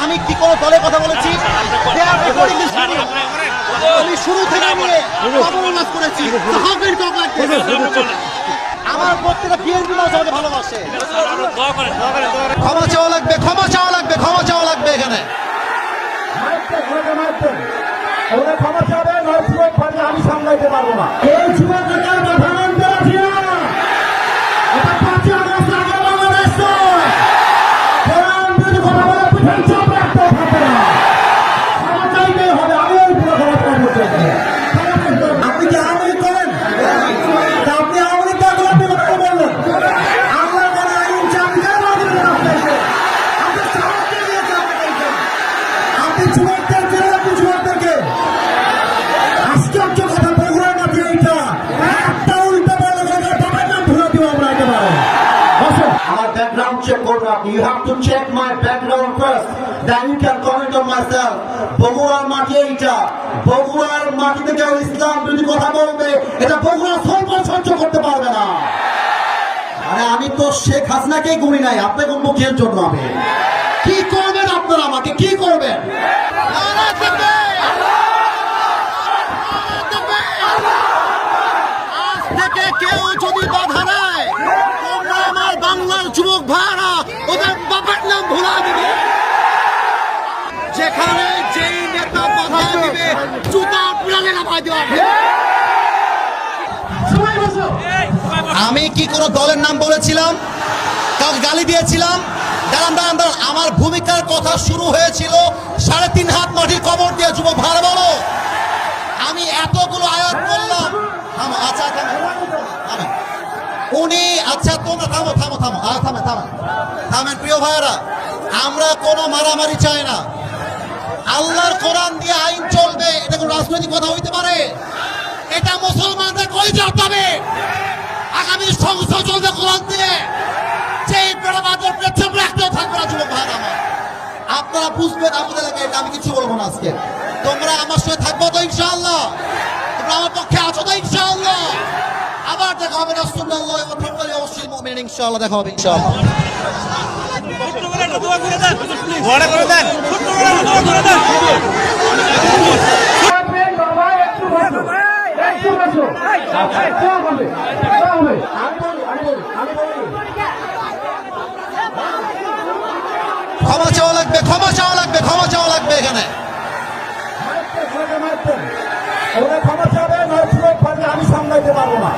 আমি কি কোনো দলের কথা বলেছি? আমি শুরু থেকে নিয়ে অবমাননা করেছি। আমার প্রত্যেকটা বিএনপি মানুষ আমাকে ভালোবাসে। ক্ষমা চাওয়া লাগবে, ক্ষমা চাওয়া লাগবে, ক্ষমা চাওয়া লাগবে এখানে। ক্ষমা চাবে আমি সামলাইতে পারবো না। এই যুবকের কথা মানতে রাজি না। এটা 5 আগস্ট আগে বাংলাদেশ কথা বলে পিছন চাপ রাখতে থাকে না। ক্ষমা চাইতে হবে। আমি ওই পুরো ক্ষমা করবো। আপনি কি আওয়ামী করেন? আপনি আওয়ামী আপনি কথা বললেন। আমরা যারা আইন চাকরি আপনি যুবকদের জেলে আপনি যুবকদেরকে আশ্চর্য কথা বগুড়ার মাঝে এইটা একটা উল্টা বলে বাবার নাম ভুলে দিব আমরা একেবারে। আমার ব্যাকগ্রাউন্ড চেক করবেন আপনি। You have to check my background first, then you can comment on my self. বগুড়ার মাটি এইটা। বগুড়ার মাটিতে কেউ ইসলাম যদি কথা বলবে এটা বগুড়া সহ্য করতে পারবে না। আরে আমি তো শেখ হাসিনাকেই গুনি নাই, আপনাকে মুখের জন্য আমি কি করবেন? আপনারা আমাকে কি করবেন? আজ থেকে কেউ যদি বাধা দেয়, তোমরা আমার বাংলার যুবক ভাইরা ওদের বাবার নাম ভুলা দিবে। যেখানে যেই নেতা বাধা দিবে জুতা প্রাণে নামাই দেওয়া হবে। আমি কি কোনো দলের নাম বলেছিলাম? কাউকে গালি দিয়েছিলাম? দাঁড়ান দাঁড়ান দাঁড়ান, আমার ভূমিকার কথা শুরু হয়েছিল 3.5 হাত মাটির কবর দিয়ে। যুবক ভাড়া বলো, আমি এতগুলো আয়াত করলাম। আচ্ছা উনি আচ্ছা তোমরা থামো থামো থামো থামেন থামেন থামেন প্রিয় ভাইয়েরা, আমরা কোনো মারামারি চাই না। আল্লাহর কোরআন দিয়ে আইন চলবে, এটা কোনো রাজনৈতিক কথা হইতে পারে? এটা মুসলমানদের কলিজা হবে। আগামী সংসদ চলবে কোরআন দিয়ে। সেই বেড়াবাদের পেছন রাখতেও থাকবে না যুবক ভাইরা আমার। আপনারা বুঝবেন আমাদের লাগে, এটা আমি কিছু বলবো না আজকে। তোমরা আমার সঙ্গে থাকবো তো ইনশাআল্লাহ? তোমরা আমার পক্ষে আছো তো ইনশাআল্লাহ? আবার দেখা হবে রাসূলুল্লাহ ওয়া তাআলা ওয়াসিল মুমিনিন। ইনশাআল্লাহ দেখা হবে ইনশাআল্লাহ। ক্ষমা চাওয়া লাগবে, ক্ষমা চাওয়া লাগবে, ক্ষমা চাওয়া লাগবে এখানে। ক্ষমা চাবে আমি সামলাইতে পারবো না।